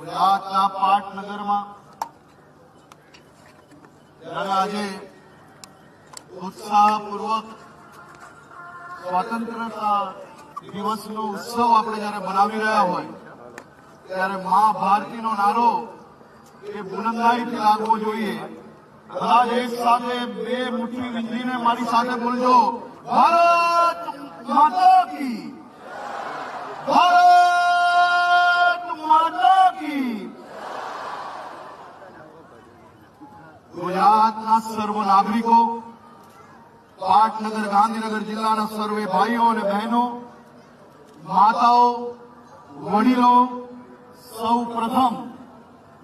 ગુજરાતના પાટનગરમાં જ્યારે આજે ઉત્સાહપૂર્વક સ્વતંત્રતા દિવસનો ઉત્સવ આપણે જ્યારે બનાવી રહ્યા હોય ત્યારે મા ભારતીનો નારો એ બુલંદાઈથી લાગવો જોઈએ। બધા જ એક સાથે બે મુઠ્ઠી વીંધીને મારી સાથે બોલજો, ભારત માતા કી, ભારત માતા કી। ગુજરાતના સર્વ નાગરિકો, પાટનગર ગાંધીનગર જિલ્લાના સર્વે ભાઈઓ અને બહેનો, માતાઓ, વડીલો, સૌ પ્રથમ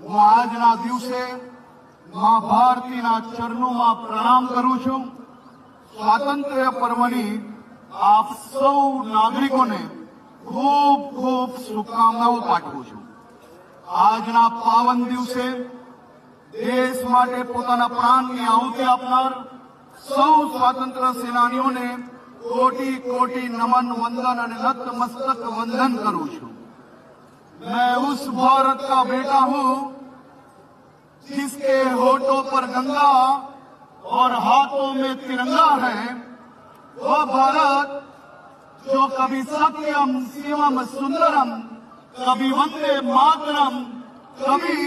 હું આજના દિવસે મા ભારતીના ચરણોમાં પ્રણામ કરું છું। સ્વાતંત્ર્ય પર્વની આપ સૌ નાગરિકોને ખૂબ ખૂબ શુભકામનાઓ પાઠવું છું। આજના પાવન દિવસે દેશ માટે પોતાના પ્રાણની આહુતિ આપનાર સૌ સ્વાતંત્ર્ય સેનાનીઓને कोटि कोटि नमन वंदन और नतमस्तक वंदन करूं छूं। मैं उस भारत का बेटा हूं जिसके होठों पर गंगा और हाथों में तिरंगा है। वह भारत जो कभी सत्यम शिवम सुंदरम, कभी वंदे मातरम, कभी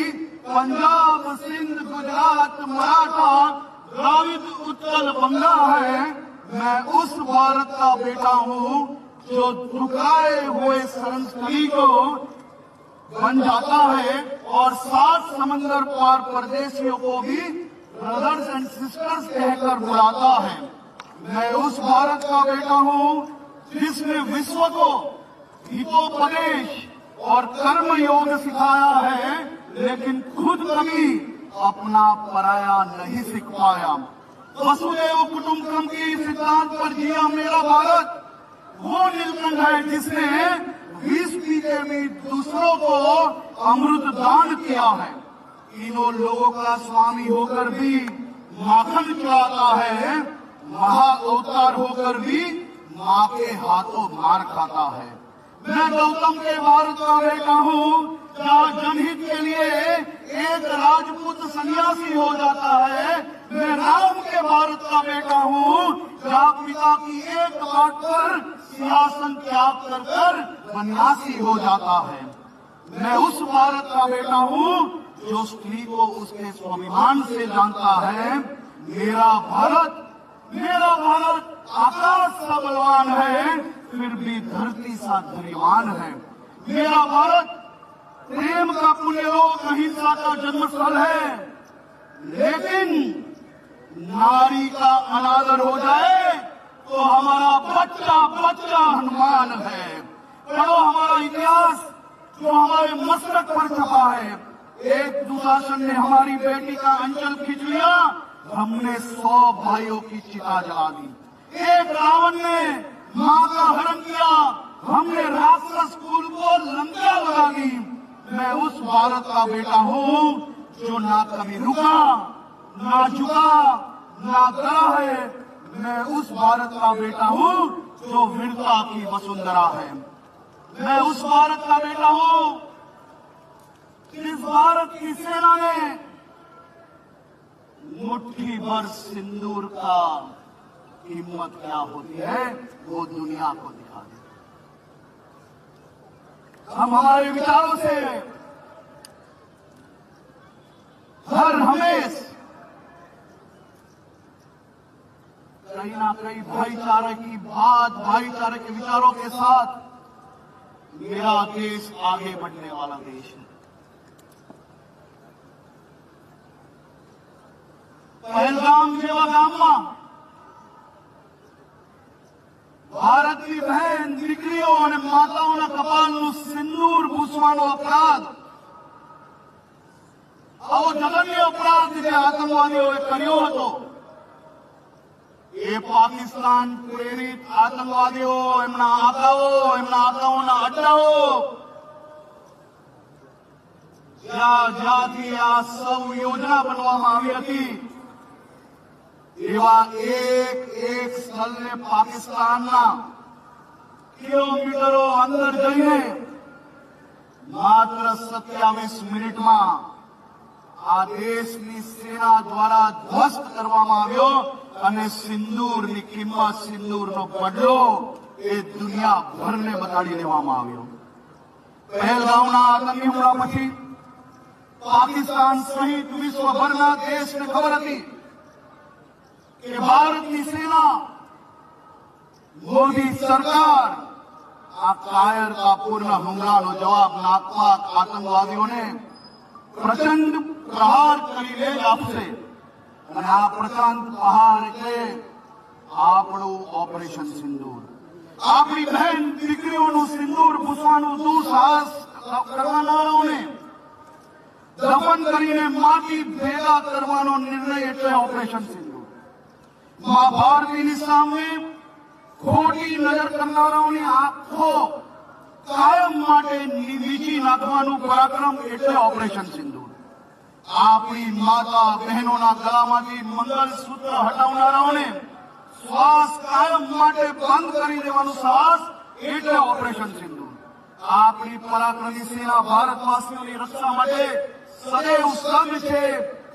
पंजाब सिंध गुजरात मराठा द्राविड उत्कल बंगा है। मैं उस भारत का बेटा हूं जो झुकाए हुए सरनस्थली को बन जाता है और 7 समंदर पार परदेशियों को भी ब्रदर्स एंड सिस्टर्स कहकर बुलाता है। मैं उस भारत का बेटा हूं जिसने विश्व को हितोपदेश और कर्म योग सिखाया है, लेकिन खुद कभी अपना पराया नहीं सीख पाया। वसुदेव कुटुंबकम की सिद्धांत पर जिया मेरा भारत वो नीलकंठ है जिसने विष पी के भी दूसरों को अमृत दान किया है। तीनों लोगों का स्वामी होकर भी माखन खिलाता है, महा अवतार होकर भी माँ के हाथों मार खाता है। मैं गौतम के भारत का बेटा हूँ जहाँ जनहित के लिए एक राजपूत सन्यासी हो जाता है। मैं राम के भारत का बेटा हूँ जहाँ पिता की एक बात पर सिंहासन त्याग कर कर सन्यासी हो जाता है। मैं उस भारत का बेटा हूँ जो स्त्री को उसके स्वाभिमान से जानता है। मेरा भारत आकाश सा बलवान है, फिर भी धरती सा धैर्यवान है। मेरा भारत प्रेम का पुण्यलोक, अहिंसा का जन्मस्थल है। लेकिन नारी का अनादर हो जाए तो हमारा बच्चा बच्चा हनुमान है। पढ़ो हमारा इतिहास जो हमारे मस्तक पर छपा है। एक दुशासन ने हमारी बेटी का अंचल खींच लिया, हमने 100 भाइयों की चिता जला दी। एक रावण ने मां का हरण किया, हमने राक्षस कुल को लंका लगा दी। मैं उस भारत का बेटा हूँ जो ना कभी रुका, ना झुका, ना डरा है। मैं उस भारत का बेटा हूँ जो वीरता की वसुंधरा है। मैं उस भारत का बेटा हूँ जिस भारत की सेना ने मुट्ठी भर सिंदूर का कीमत क्या होती है वो दुनिया को दिखा दे। हम हमारे विचारों से हर हमेश कहीं ना कहीं भाईचारे की बात, भाईचारे के विचारों के साथ मेरा देश आगे बढ़ने वाला देश है। पहलगाम जेवा गामમાં ભારતની બહેન દીકરીઓ અને માતાઓના કપાળનું સિંદૂર ભૂસવાનો અપરાધ, આવો જઘન્ય અપરાધ જે આતંકવાદીઓએ કર્યો હતો એ પાકિસ્તાન પ્રેરિત આતંકવાદીઓ, એમના આકાઓના અડ્ડાઓ જ્યાંથી આ સૌ યોજના બનવામાં આવી હતી એવા એક સ્થળને પાકિસ્તાનના કિલોમીટરો અંદર જઈને માત્ર 27 મિનિટમાં આ દેશની સેના દ્વારા ધ્વસ્ત કરવામાં આવ્યો અને સિંદૂરની કિંમત, સિંદૂરનો બદલો એ દુનિયાભરને બતાડી દેવામાં આવ્યો. પહેલગામના આતંકી હુમલા પછી પાકિસ્તાન સહિત વિશ્વભરના દેશને ખબર હતી કે ભારતની સેના, મોદી સરકાર આ કાયરતાપૂર્ણ હુમલાનો જવાબ નાપાક આતંકવાદીઓને પ્રચંડ પ્રહાર કરીને જ આપશે. અને આ પ્રચંડ પ્રહાર એટલે આપણું ઓપરેશન સિંદૂર. આપણી બહેન દીકરીઓનું સિંદૂર પૂછવાનું દુઃસાહસ કરનારાઓને દફન કરીને માટી ભેગા કરવાનો નિર્ણય એટલે ઓપરેશન સિંદૂર. મા ભારતીની સામે ખોટી નજર કરનારાઓની આંખો કાયમ માટે વીંચી નાખવાનું પરાક્રમ એટલે ઓપરેશન સિંદૂર. આપણી માતા બહેનોના ગળામાંથી મંગલસૂત્ર હટાવનારાઓને શ્વાસ કાયમ માટે બંધ કરી દેવાનું સાહસ એટલે ઓપરેશન સિંદૂર. આપણી પરાક્રમી સેના ભારતવાસીઓની રક્ષા માટે સદૈવ સજ્જ છે,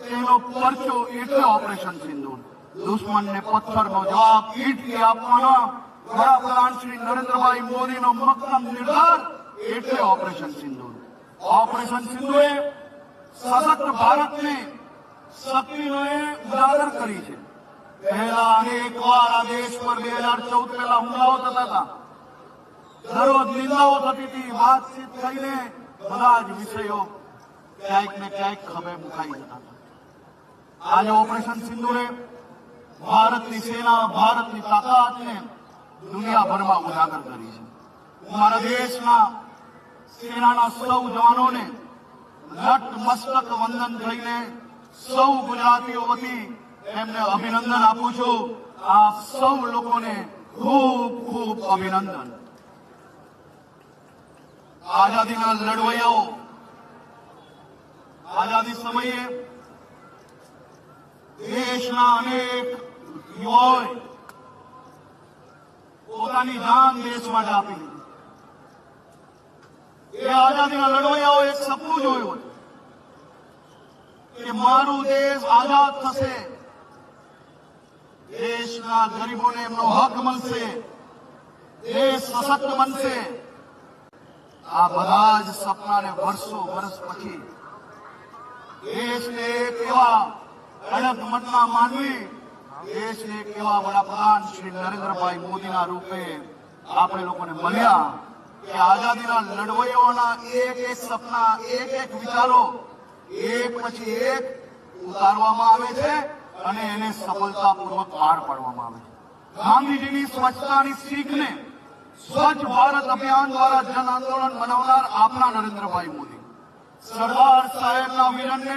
તેનો પરચો એટલે ઓપરેશન સિંદૂર. દુશ્મનને પથ્થરનો જવાબ ઈંટથી આપવાના વડાપ્રધાન શ્રી નરેન્દ્રભાઈ મોદીનો મક્કમ નિર્ધાર એટલે ઓપરેશન સિંદૂર. ઓપરેશન સિંદૂરે સશક્ત ભારતને શક્તિનો ઉજાગર કરી છે. પહેલા અનેકવાર આ દેશ પર 2014 પહેલા હુમલાઓ થતા હતા, દરરોજ નિંદાઓ થતી હતી, વાતચીત થઈને બધા જ વિષયો ક્યાંક ને ક્યાંક ખભે મુકાઈ જતા હતા. આજે ઓપરેશન સિંદૂરે ભારતની સેના, ભારતની તાકાતને દુનિયાભરમાં ઉજાગર કરી છે. મારા દેશના સેનાના સૌ જવાનોને નતમસ્તક વંદન થઈને સૌ ગુજરાતીઓ વતી એમને અભિનંદન આપું છું. આ સૌ લોકોને ખૂબ ખૂબ અભિનંદન. આઝાદીના લડવૈયાઓ આઝાદી સમયે દેશના અનેક યુવાઓએ પોતાની જાન દેશ માટે આપી દીધી. એ આઝાદીના લડવૈયાઓ એક સપનું જોયું કે મારું દેશ આઝાદ થશે, દેશના ગરીબોને એમનો હક મળશે, દેશ સશક્ત બનશે. આ બધા જ સપનાને વર્ષો વર્ષ પછી દેશને એક એવા અડગ મનના માનવી, દેશને એક એવા વડાપ્રધાન શ્રી નરેન્દ્રભાઈ મોદીના રૂપે આપણે લોકોને મળ્યા કે આઝાદીના લડવૈયાઓના એક એક સપના, એક એક વિચારો એક પછી એક ઉતારવામાં આવે છે અને એને સફળતાપૂર્વક પાર પાડવામાં આવે છે. ગાંધીજીની સ્વચ્છતાની શીખને સ્વચ્છ ભારત અભિયાન દ્વારા જન આંદોલન બનાવનાર આપના નરેન્દ્રભાઈ મોદી, સરદાર સાહેબના વિઝનને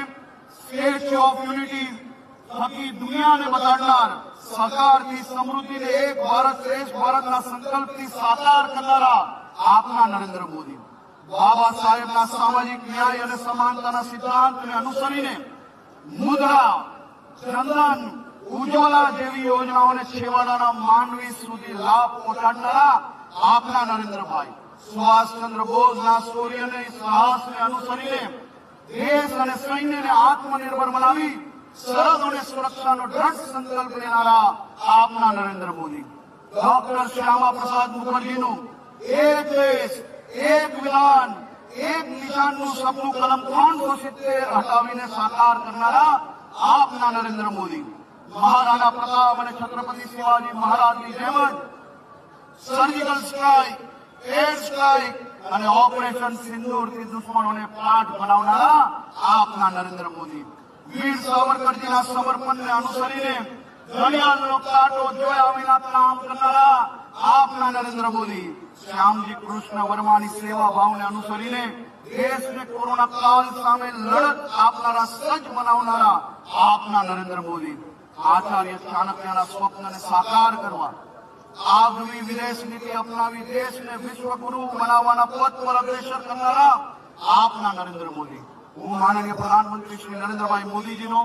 સ્ટેચ્યુ ઓફ યુનિટી થકી દુનિયાને બતાડનાર, સહકારથી સમૃદ્ધિને એક ભારત શ્રેષ્ઠ ભારતના સંકલ્પથી સાકાર કરનારા આપના નરેન્દ્ર મોદી, બાબા સાહેબના સામાજિક ન્યાય અને સમાનતાના સિદ્ધાંતને અનુસરીને મુદ્રા, જનધન, ઉજ્જવલા જેવી યોજનાઓને છેવાડાના માનવી સુધી લાભ પહોંચાડનારા આપના નરેન્દ્રભાઈ, સુભાષચંદ્ર બોઝના શૌર્ય અને સાહસને અનુસરીને દેશ અને સૈન્યને આત્મનિર્ભર બનાવી સરહદોને સુરક્ષાનો દ્રઢ સંકલ્પ લેનારા આપના નરેન્દ્ર મોદી, ડોક્ટર શ્યામા પ્રસાદ મુખર્જીનું એક દેશ, એક વિધાન, એક નિશાનનું સપનું કલમ 370 હટાવીને સાકાર કરનારા આપના નરેન્દ્ર મોદી, મહારાણા પ્રતાપ અને છત્રપતિ શિવાજી મહારાજની જેમ જ સર્જિકલ સ્ટ્રાઇક, એર સ્ટ્રાઇક અને ઓપરેશન સિંદૂરથી દુશ્મનોને પાઠ બનાવનારા આપના નરેન્દ્ર મોદી, વીર સાવરકરજીના સમર્પણને અનુસરીને ઘડિયાળનો કાંટો જોયા વિના કામ કરનારા આપના નરેન્દ્ર મોદી, શ્યામજી કૃષ્ણ વર્માની સેવા ભાવને અનુસરીને દેશને કોરોના કાળ સામે લડત આપનારા, સજ્જ બનાવનારા આપના નરેન્દ્ર મોદી, આચાર્ય ચાણક્યના સ્વપ્નને સાકાર કરવા આગવી વિદેશ નીતિ અપનાવી દેશને વિશ્વગુરુ બનાવવાના પથ પર અગ્રેસર કરનારા આપના નરેન્દ્ર મોદી. હું માનનીય પ્રધાનમંત્રી શ્રી નરેન્દ્રભાઈ મોદીજીનો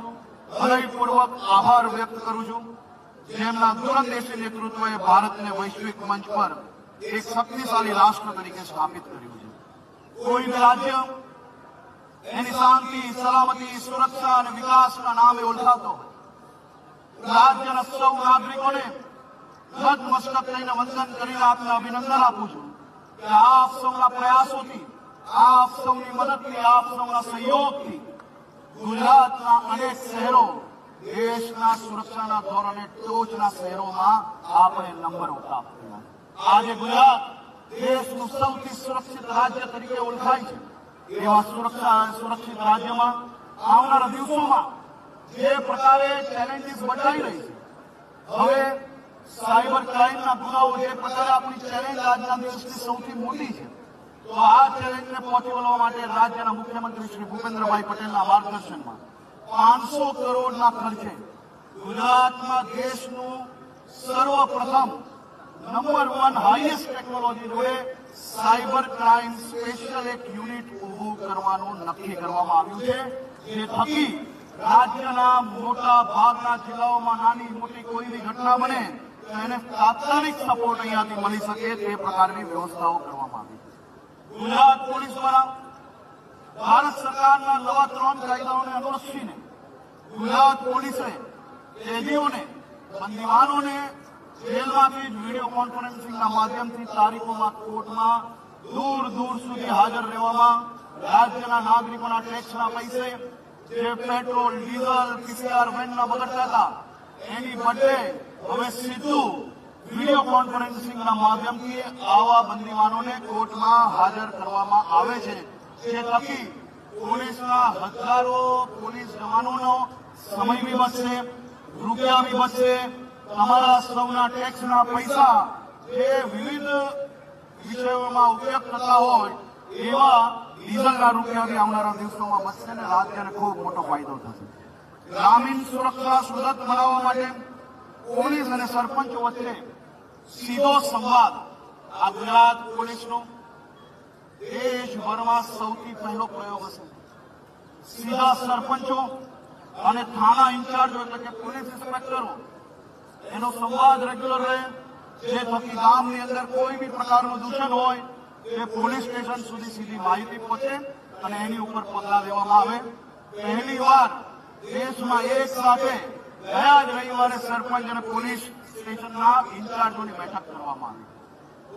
હૃદયપૂર્વક આભાર વ્યક્ત કરું છું, જેમના દૂરંદેશી નેતૃત્વએ ભારતને વૈશ્વિક મંચ પર એક શક્તિશાળી રાષ્ટ્ર તરીકે સ્થાપિત કર્યું છે. કોઈ બી રાજ્ય એની શાંતિ, સલામતી, સુરક્ષા અને વિકાસના નામે ઓળખાતો હોય. રાજ્યના સૌ નાગરિકોને નતમસ્તક થઈને વંદન કરીને આપને અભિનંદન આપું છું કે આપ સૌના પ્રયાસોથી, આપ સૌની મદદથી, આપ સૌના સહયોગથી ગુજરાતના અનેક શહેરો દેશના સુરક્ષાના ધોરણે ટોચના શહેરોમાં આપણે નંબર ઉતાર કર્યા. આજે ગુજરાત દેશનું સૌથી સુરક્ષિત રાજ્ય તરીકે ઓળખાય છે. એવા સુરક્ષિત રાજ્યમાં આવનારા દિવસોમાં જે પ્રકારે ચેલેન્જીસ બદલાઈ રહી છે, હવે સાયબર ક્રાઇમના ગુનાઓ જે પ્રકારે આપણી ચેલેન્જ આજના દેશની સૌથી મોટી છે, તો આ ચેલેન્જને પહોંચી વળવા માટે રાજ્યના મુખ્યમંત્રી શ્રી ભૂપેન્દ્રભાઈ પટેલના માર્ગદર્શનમાં 500 કરોડના ખર્ચે ગુજરાતમાં દેશનું સર્વપ્રથમ નંબર 1 હાઈએસ્ટ ટેકનોલોજી જોડે સાયબર ક્રાઇમ સ્પેશિયલ એક યુનિટ ઊભું કરવાનું નક્કી કરવામાં આવ્યું છે, જે થકી રાજ્યના મોટા ભાગના જિલ્લાઓમાં નાની મોટી કોઈ બી ઘટના બને તો એને તાત્કાલિક સપોર્ટ અહીંયાથી મળી શકે તે પ્રકારની વ્યવસ્થાઓ કરવામાં આવી. ગુજરાત પોલીસ દ્વારા ભારત સરકારના નવા 3 કાયદાઓને અનુલક્ષીને ગુજરાત પોલીસે કેદીઓને, બંદીવાનોને જેલમાંથી જ વિડીયો કોન્ફરન્સિંગના માધ્યમથી તારીખોમાં કોર્ટમાં દૂર દૂર સુધી હાજર રહેવામાં, રાજ્યના નાગરિકોના ટેક્સના પૈસે જે પેટ્રોલ, ડીઝલ, પીસીઆર વેનના બગડતા હતા એની બદલે હવે સીધું વિડીયો કોન્ફરન્સિંગના માધ્યમથી આવા બંદીવાનોને કોર્ટમાં હાજર કરવામાં આવે છે, જે થકી પોલીસના હજારો પોલીસ જવાનોનો સમય બી બચશે, રૂપિયા બી બચશે. તમારા સૌના ટેક્સના પૈસા જે વિવિધ વિષયોમાં ઉપયોગ થતા હોય એવા ડીઝલના રૂપિયા બી આવનારા દિવસોમાં બચશે અને રાજ્યને ખૂબ મોટો ફાયદો થશે. ગ્રામીણ સુરક્ષા સુદૃઢ બનાવવા માટે પોલીસ અને સરપંચ વચ્ચે સીધો સંવાદ આ ગુજરાત પોલીસનો દેશભરમાં સૌથી પહેલો પ્રયોગ હશે. સીધા સરપંચો અને થાના ઇન્ચાર્જો એટલે કે પોલીસ ઇન્સ્પેક્ટરો એનો સંવાદ રેગ્યુલર રહે, જે થકી ગામની અંદર કોઈ બી પ્રકારનું દૂષણ હોય તે પોલીસ સ્ટેશન સુધી સીધી માહિતી પહોંચે અને એની ઉપર પગલાં લેવામાં આવે. પહેલી વાર દેશમાં એક સાથે ગયા જ રવિવારે સરપંચ અને પોલીસ સ્ટેશનના ઇન્ચાર્જોની બેઠક કરવામાં આવી.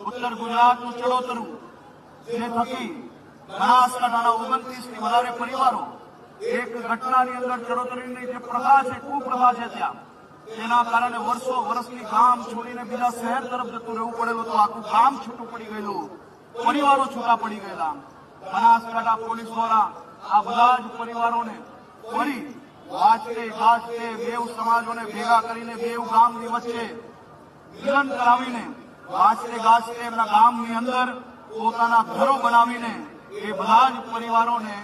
ઉત્તર ગુજરાતનું ચડોતરું, જે થકી બનાસકાંઠાના 29થી વધારે પરિવારો એક ઘટનાની અંદર ચડોતરીની જે પ્રથા છે, કુપ્રથા છે ત્યાં, તેના કારણે વર્ષની ગામ છોડીને બીજા શહેર તરફ જતું રહેવું પડેલું હતું. આખું ગામ છૂટું પડી ગયેલું, પરિવારો છૂટા પડી ગયેલા. બનાસકાંઠા પોલીસ દ્વારા આ બધા જ પરિવારોને ફરી વાજતે ગાજતે બેઉ સમાજોને ભેગા કરીને બેઉ ગામની વચ્ચે મિલન કરાવીને વાજતે ગાજતે એમના ગામની અંદર પોતાના ઘરો બનાવીને એ બધા જ પરિવારોને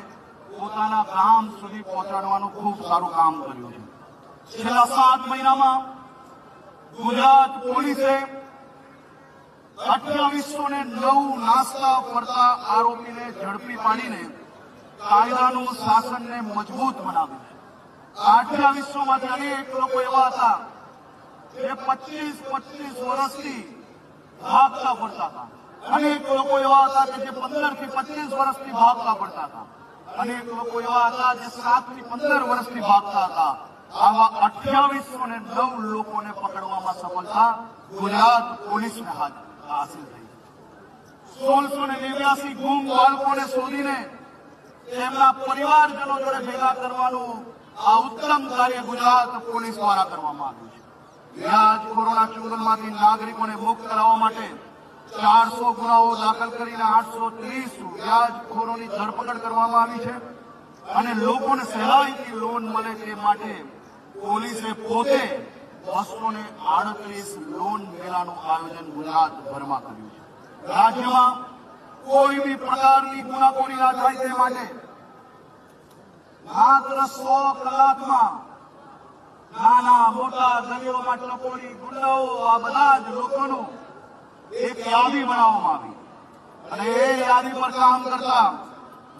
પોતાના ગામ સુધી પહોંચાડવાનું ખૂબ સારું કામ કર્યું છે. છેલ્લા 7 મહિનામાં ગુજરાત પોલીસે 2809 નાસ્તા ફરતા આરોપીને ઝડપી પાડીને કાયદાનું શાસનને મજબૂત બનાવ્યું. 2800માંથી અનેક લોકો એવા હતા જે 25 વર્ષથી ભાગતા ફરતા હતા. અનેક લોકો એવા હતા કે જે 15 થી 25 વર્ષથી ભાગતા ફરતા હતા. અનેક લોકો એવા હતા જે 7 થી 15 વર્ષથી ભાગતા હતા. આવા 2809 લોકોને પકડવામાં સફળતા ગુજરાત પોલીસને હાંસલ થઈ. 1689 ગુમ બાળકોને શોધીને તેમના પરિવારજનો જોડે ભેગા કરવાનું આ ઉત્તમ કાર્ય ગુજરાત પોલીસ દ્વારા કરવામાં આવ્યું છે. વ્યાજ કોરોના ચૂંગલમાંથી નાગરિકોને મુક્ત કરાવવા માટે 400 ગુનાઓ દાખલ કરીને 830 વ્યાજખોરોની ધરપકડ કરવામાં આવી છે અને લોકોને સહેલાઈથી લોન મળે તે માટે પોલીસે પોતે 238 લોન મેળાનું આયોજન ગુજરાતભરમાં કર્યું છે. રાજ્યમાં કોઈ બી પ્રકારની ગુનાખોરી ના થાય તે માટે માત્ર 100 કલાકમાં નાના મોટા ગલીઓમાં ટકોરી, ગુંડાઓ, આ બધા જ લોકોનું એક યાદી બનાવવામાં આવી અને એ યાદી પર કામ કરતા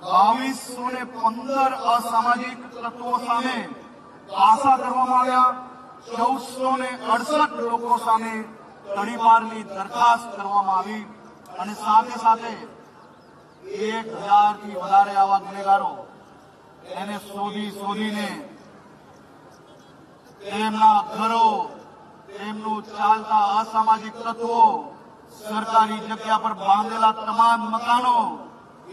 2215 અસામાજિક તત્વો સામે પાસા કરવામાં આવ્યા. 1468 લોકો સામે તડીપારની દરખાસ્ત કરવામાં આવી અને સાથે સાથે 1000 થી વધારે આવા ગુનેગારો એને શોધીને તેમના ઘરો, તેમનું ચાલતા અસામાજિક તત્વો, સરકારી જગ્યા પર બાંધેલા તમામ મકાનો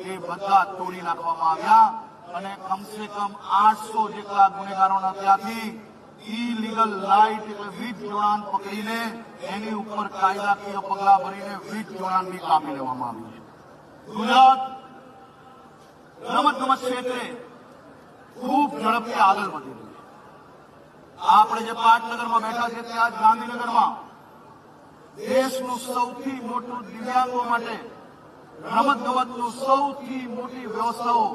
એ બધા તોડી નાખવામાં આવ્યા અને કમસે કમ 800 જેટલા ગુનેગારોના ત્યાંથી ઇલીગલ લાઇટ એટલે વીજ જોડાણ પકડીને એની ઉપર કાયદાકીય પગલાં ભરીને વીજ જોડાણ બી કાપી લેવામાં આવ્યું છે. ગુજરાત રમતગમત ક્ષેત્રે ખૂબ ઝડપથી આગળ વધી રહ્યું છે. આપણે જે પાટનગરમાં બેઠા છે ત્યાં જ ગાંધીનગરમાં દેશનું સૌથી મોટું દિવ્યાંગો માટે રમતગમતનું સૌથી મોટી વ્યવસ્થાઓ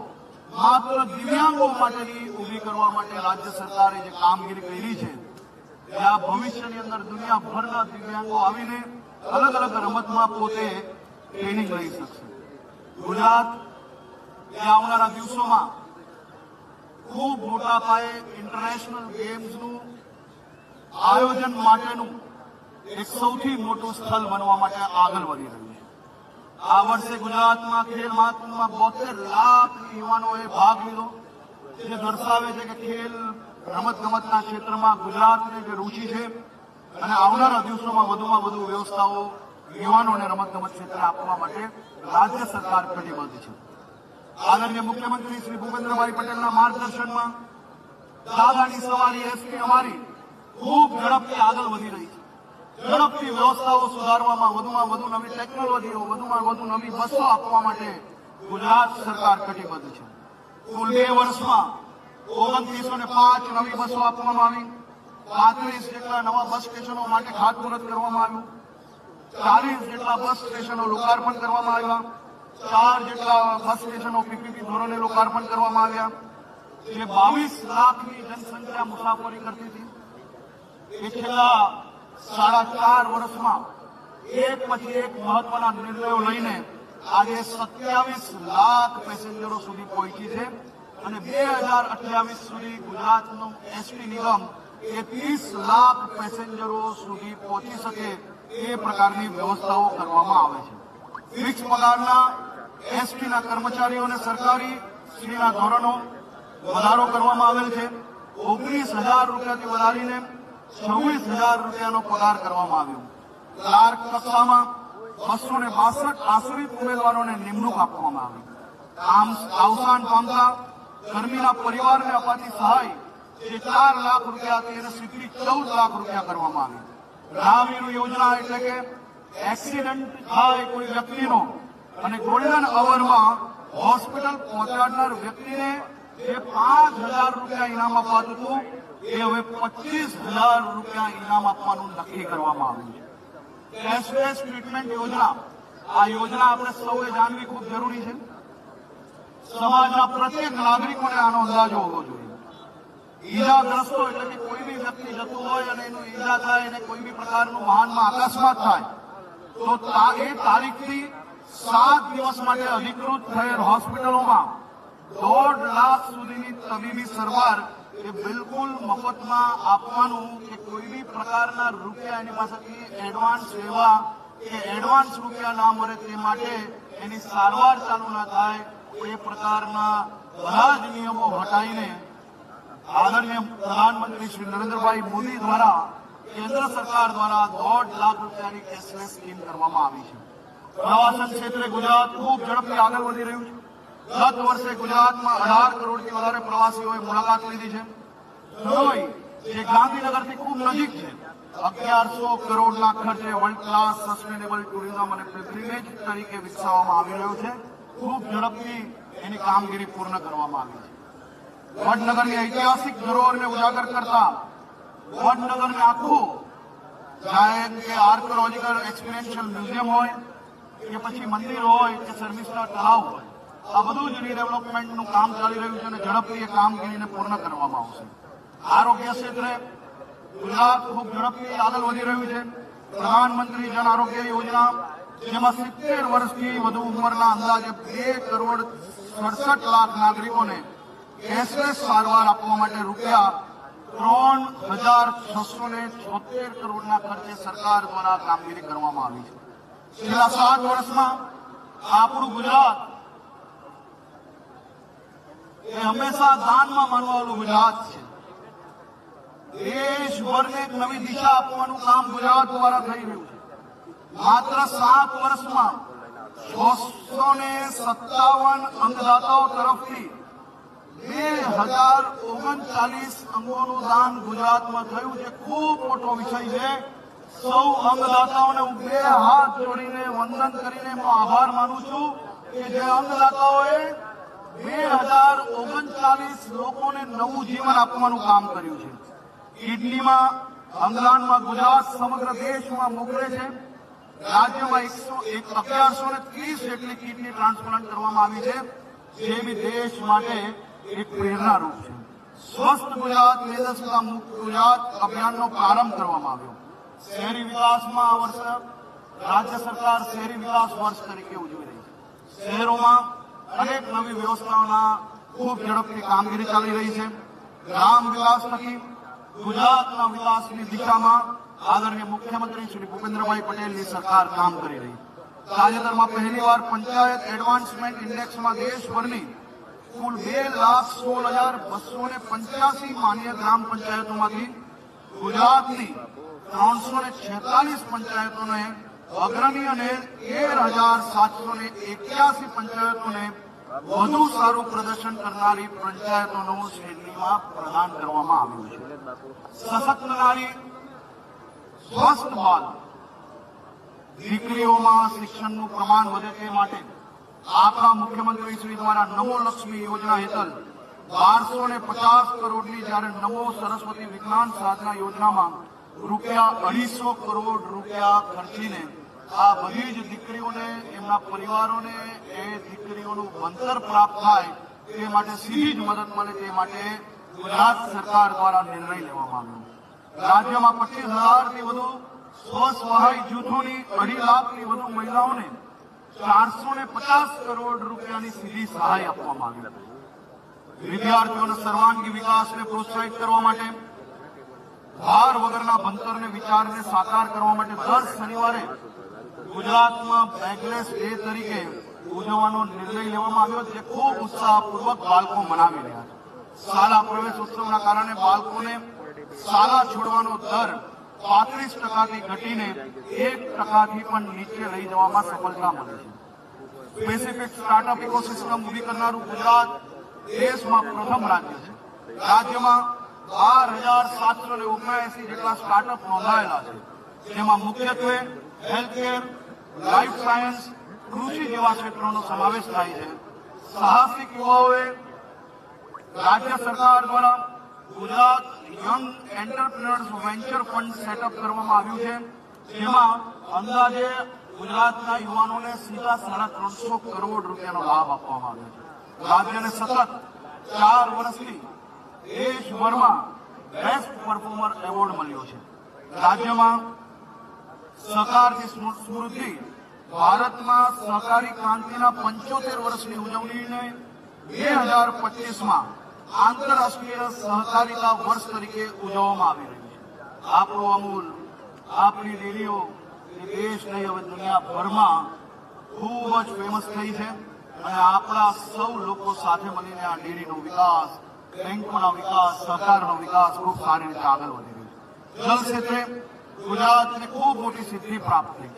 માત્ર દિવ્યાંગો માટેની ઊભી કરવા માટે રાજ્ય સરકારે જે કામગીરી કરી છે ત્યાં ભવિષ્યની અંદર દુનિયાભરના દિવ્યાંગો આવીને અલગ અલગ રમતમાં પોતે ટ્રેનિંગ લઈ શકશે. ગુજરાત આવનારા દિવસોમાં ખૂબ મોટા પાયે ઇન્ટરનેશનલ ગેમ્સનું આયોજન માટેનું એક સૌથી મોટું સ્થળ બનવા માટે આગળ વધી રહ્યું છે. આ વર્ષે ગુજરાતમાં ખેલ મહાકુંભમાં 72 લાખ યુવાનોએ ભાગ લીધો, જે દર્શાવે છે કે ખેલ રમતગમતના ક્ષેત્રમાં ગુજરાતને જે રુચિ છે અને આવનારા દિવસોમાં વધુમાં વધુ વ્યવસ્થાઓ યુવાનોને રમતગમત ક્ષેત્રે આપવા માટે રાજ્ય સરકાર કટિબદ્ધ છે. આદરણીય મુખ્યમંત્રી શ્રી ભૂપેન્દ્રભાઈ પટેલના માર્ગદર્શનમાં દાદાની સવારી એસટી અમારી ખૂબ ઝડપથી આગળ વધી રહી છે. ઝડપથી વ્યવસ્થાઓ સુધારવામાં વધુમાં વધુ નવી ટેકનોલોજીઓ, વધુમાં વધુ નવી બસો આપવા માટે ગુજરાત સરકાર કટિબદ્ધ છે. કુલ 2 વર્ષમાં 2905 નવી બસો આપવામાં આવી, 35 જેટલા નવા બસ સ્ટેશનો માટે ખાતમુહૂર્ત કરવામાં આવ્યું, 40 જેટલા બસ સ્ટેશનો લોકાર્પણ કરવામાં આવ્યા, 4 જેટલા બસ સ્ટેશનો પીપીપી ધોરણે લોકાર્પણ કરવામાં આવ્યા. જે 22 લાખની જનસંખ્યા મુસાફરી કરતી હતી એ છેલ્લા 4.5 વર્ષમાં એક પછી એક મહત્વના નિર્ણયો લઈને આજે 27 લાખ પેસેન્જરો સુધી પહોંચી છે અને 2028 સુધી ગુજરાતનું એસટી નિગમ એ 30 લાખ પેસેન્જરો સુધી પહોંચી શકે એ પ્રકારની વ્યવસ્થાઓ કરવામાં આવે છે. ફિક્સ પગારના એસટીના કર્મચારીઓને સરકારી શ્રીના ધોરણો વધારો કરવામાં આવેલ છે. 19,000 રૂપિયાથી વધારીને 26,000 રૂપિયાનો પગાર કરવામાં આવ્યો. ક્લાર્ક કક્ષામાં 262 આશ્રિત ઉમેદવારોને નિમણૂક આપવામાં આવી. અવસાન પામતા કર્મીના પરિવારને અપાતી સહાય જે 4 લાખ રૂપિયા હતી એને સીધી 14 લાખ રૂપિયા કરવામાં આવી. રાહવીર યોજના એટલે કે એક્સિડન્ટ થાય કોઈ વ્યક્તિનો અને ગોલ્ડન અવરમાં હોસ્પિટલ પહોંચાડનાર વ્યક્તિને જે 5,000 રૂપિયા ઇનામ અપાતું હતું એ હવે 25,000 રૂપિયા ઇનામ આપવાનું નક્કી કરવામાં આવ્યું છે. કેશલેસ ટ્રીટમેન્ટ યોજના, આ યોજના આપણે સૌએ જાણવી ખૂબ જરૂરી છે. સમાજના પ્રત્યેક નાગરિકોને આનો અંદાજો હોવો જોઈએ. ઈજાગ્રસ્તો એટલે કે કોઈ બી વ્યક્તિ જતું હોય અને એનું ઈજા થાય અને કોઈ બી પ્રકારનું વાહનમાં અકસ્માત થાય તો એ તારીખથી 7 દિવસ માટે અધિકૃત થયેલ હોસ્પિટલોમાં 1.5 લાખ સુધીની તબીબી સારવાર એ બિલકુલ મફતમાં આપવાનું કે કોઈ બી પ્રકારના રૂપિયા એની પાસેથી એડવાન્સ લેવા કે એડવાન્સ રૂપિયા ના મળે તે માટે એની સારવાર ચાલુ ના થાય એ પ્રકારના બધા જ નિયમો હટાવીને આદરણીય પ્રધાનમંત્રી શ્રી નરેન્દ્રભાઈ મોદી દ્વારા કેન્દ્ર સરકાર દ્વારા 1.5 લાખ રૂપિયાની કેશલેસ સ્કીમ કરવામાં આવી છે. પ્રવાસન ક્ષેત્રે ગુજરાત ખૂબ ઝડપથી આગળ વધી રહ્યું છે. ગત વર્ષે ગુજરાતમાં 18 કરોડથી વધારે પ્રવાસીઓએ મુલાકાત લીધી છે. ધરોઈ જે ગાંધીનગરથી ખૂબ નજીક છે 1100 કરોડના ખર્ચે વર્લ્ડ ક્લાસ સસ્ટેનેબલ ટુરિઝમ અને પિલગ્રીમેજ તરીકે વિકસાવવામાં આવી રહ્યું છે. ખૂબ ઝડપથી એની કામગીરી પૂર્ણ કરવામાં આવી છે. વડનગરની ઐતિહાસિક ધરોહરને ઉજાગર કરતા વડનગરને આખું જાહેર કે આર્કિયોલોજીકલ એક્સપિરિયન્શિયલ મ્યુઝિયમ હોય કે પછી મંદિર હોય કે સર્વિસના તળાવ હોય, આ બધું જ રીડેવલપમેન્ટનું કામ ચાલી રહ્યું છે અને ઝડપથી એ કામગીરીને પૂર્ણ કરવામાં આવશે. આરોગ્ય ક્ષેત્રે ગુજરાત ખૂબ ઝડપથી આગળ વધી રહ્યું છે. પ્રધાનમંત્રી જન આરોગ્ય યોજના જેમાં 70 વર્ષથી વધુ ઉંમરના અંદાજે 2 કરોડ 67 લાખ નાગરિકોને કેશલેસ સારવાર આપવા માટે રૂપિયા 3,676 કરોડના ખર્ચે સરકાર દ્વારા કામગીરી કરવામાં આવી છે. છેલ્લા 7 વર્ષમાં આપણું ગુજરાત એ હંમેશા દાનમાં માનવાવાળું ગુજરાત છે. દેશભરને એક નવી દિશા આપવાનું કામ ગુજરાત દ્વારા થઈ રહ્યું છે. માત્ર 7 વર્ષમાં 657 અંગદાતાઓ તરફથી 2039 અંગોનું દાન ગુજરાતમાં થયું છે. ખૂબ મોટો વિષય છે. સૌ અંગદાતાઓને હું 2 હાથ જોડીને વંદન કરીને હું આભાર માનું છું કે જે અંગદાતાઓએ 2039 લોકોને નવું જીવન આપવાનું કામ કર્યું છે. કિડનીમાં અંગદાનમાં ગુજરાત સમગ્ર દેશમાં મોખરે છે. રાજ્યમાં 1130 જેટલી કિડની ટ્રાન્સપ્લાન્ટ કરવામાં આવી છે, જે બી દેશ માટે એક પ્રેરણારૂપ છે. સ્વસ્થ ગુજરાત મેદસ્વીતા મુક્ત ગુજરાત અભિયાનનો પ્રારંભ કરવામાં આવ્યો. શહેરી વિકાસમાં આ વર્ષે રાજ્ય સરકાર શહેરી વિકાસ વર્ષ તરીકે ઉજવી રહી છે. શહેરોમાં અનેક નવી વ્યવસ્થાઓના ખૂબ ઝડપથી કામગીરી ચાલી રહી છે. ગ્રામ વિકાસ થકી ગુજરાતના વિકાસની દિશામાં આદરણીય મુખ્યમંત્રી શ્રી ભૂપેન્દ્રભાઈ પટેલની સરકાર કામ કરી રહી છે. તાજેતરમાં પહેલીવાર પંચાયત એડવાન્સમેન્ટ ઇન્ડેક્સમાં દેશભરની કુલ 2,16,285 માન્ય ગ્રામ પંચાયતોમાંથી ગુજરાતની 346 પંચાયતોને અગ્રણી અને 13,781 પંચાયતોને વધુ સારું પ્રદર્શન કરનારી પંચાયતોનું શ્રેણીમાં પ્રદાન કરવામાં આવ્યું છે. સશક્ત નારી, સ્વસ્થ બાલ, દીકરીઓમાં શિક્ષણનું પ્રમાણ વધે તે માટે આપણા મુખ્યમંત્રી શ્રી દ્વારા નમો લક્ષ્મી યોજના હેઠળ 1250 કરોડની જ્યારે નમો સરસ્વતી વિજ્ઞાન સાધના યોજનામાં ₹250 કરોડ ખર્ચીને આ બધી જ દીકરીઓને, એમના પરિવારોને એ દીકરીઓનું ભણતર પ્રાપ્ત થાય તે માટે સીધી જ મદદ મળે તે માટે ગુજરાત સરકાર દ્વારા નિર્ણય લેવામાં આવ્યો. રાજ્યમાં 25,000થી વધુ સ્વસહાય જૂથોની 2.5 લાખથી વધુ મહિલાઓને ₹450 કરોડની સીધી સહાય આપવામાં આવી. વિદ્યાર્થીઓના સર્વાંગી વિકાસને પ્રોત્સાહિત કરવા માટે ભાર વગરના ભણતરને વિચારને સાકાર કરવા માટે દર શનિવારે ગુજરાતમાં બેગલેસ ડે તરીકે ઉજવવાનો નિર્ણય લેવામાં આવ્યો, જે ખૂબ ઉત્સાહપૂર્વક બાળકો મનાવી રહ્યા છે. શાળા પ્રવેશ ઉત્સવના કારણે બાળકોને શાળા છોડવાનો દર 35%થી ઘટીને 1%થી પણ નીચે લઈ જવામાં સફળતા મળી છે. સ્પેસિફિક સ્ટાર્ટઅપ ઇકોસિસ્ટમ ઉભી કરનારું ગુજરાત દેશમાં પ્રથમ રાજ્ય છે. રાજ્યમાં 12,779 જેટલા સ્ટાર્ટઅપ નોંધાયેલા છે, જેમાં મુખ્યત્વે હેલ્થકેર, લાઈફ સાયન્સ, કૃષિ જેવા ક્ષેત્રોનો સમાવેશ થાય છે. સાહસિક યુવાઓએ રાજ્ય સરકાર દ્વારા Gujarat young entrepreneurs venture fund setup કરવામાં આવ્યું છે, જેમાં અંદાજે ગુજરાતના યુવાનોને સીધા ₹350 કરોડ લાભ આપવામાં આવ્યો છે. રાજ્યને સતત 4 વર્ષથી દેશભરમાં બેસ્ટ પરફોર્મર એવોર્ડ મળ્યો છે. રાજ્યમાં સહકારની સ્મૃતિ ભારતમાં સહકારી ક્રાંતિના 75 વર્ષની ઉજવણીને 2025માં આંતરરાષ્ટ્રીય સહકારિતા વર્ષ તરીકે ઉજવવામાં આવી રહી છે. આપણું અમૂલ, આપણી ડેરીઓ દેશ નહીં હવે દુનિયાભરમાં ખૂબ જ ફેમસ થઈ છે અને આપણા સૌ લોકો સાથે મળીને આ ડેરીનો વિકાસ, બેંકોના વિકાસ, સહકારનો વિકાસ ખૂબ સારી રીતે આગળ વધી રહ્યો છે. જલ ક્ષેત્રે ગુજરાતને ખૂબ મોટી સિદ્ધિ પ્રાપ્ત થઈ.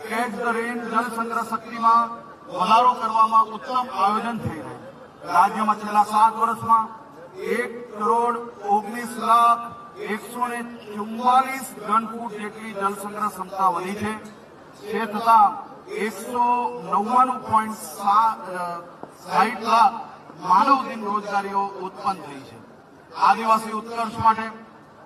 કેચ ધ રેન જળ સંગ્રહ શક્તિમાં વધારો કરવામાં ઉત્તમ આયોજન થઈ રહ્યું. રાજ્યમાં છેલ્લા 7 વર્ષમાં 1,19,144 ઘન ફૂટ જેટલી જળ સંગ્રહ ક્ષમતા વધી છે. તે થતાં 199.60 લાખ માનવ દિન રોજગારીઓ ઉત્પન્ન થઈ છે. આદિવાસી ઉત્કર્ષ માટે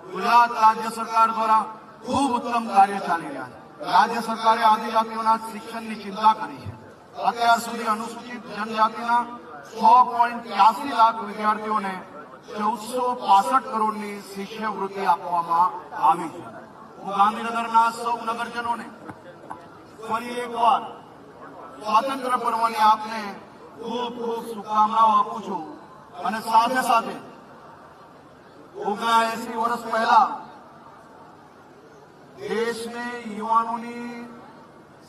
ગુજરાત રાજ્ય સરકાર દ્વારા ખૂબ ઉત્તમ કાર્ય ચાલી રહ્યા છે. રાજ્ય સરકારે આદિજાતિઓના શિક્ષણની ચિંતા કરી છે. અત્યાર સુધી અનુસૂચિત જનજાતિના 6.83 લાખ વિદ્યાર્થીઓને 1,465 કરોડની શિષ્યવૃત્તિ આપવામાં આવી છે. હું ગાંધીનગરના સૌ નગરજનોને ફરી એકવાર સ્વાતંત્ર્ય પર્વની આપને ખૂબ ખૂબ શુભકામનાઓ આપું છું અને સાથે સાથે 79 વર્ષ પહેલા દેશને યુવાનોની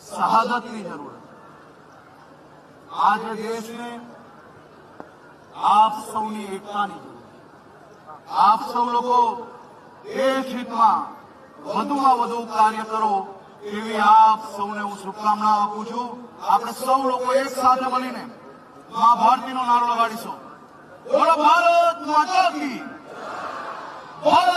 શહાદતની જરૂર હતી. આજે દેશને આપ સૌની એકતાની જરૂર છે। આપ સૌ લોકો દેશ હિતમાં વધુમાં વધુ કાર્ય કરો એવી આપ સૌને હું શુભકામના આપું છું। આપણે સૌ લોકો એક સાથે મળીને મા ભારતીનો નારો લગાડીશું। બોલો ભારત માતા કી, ભારત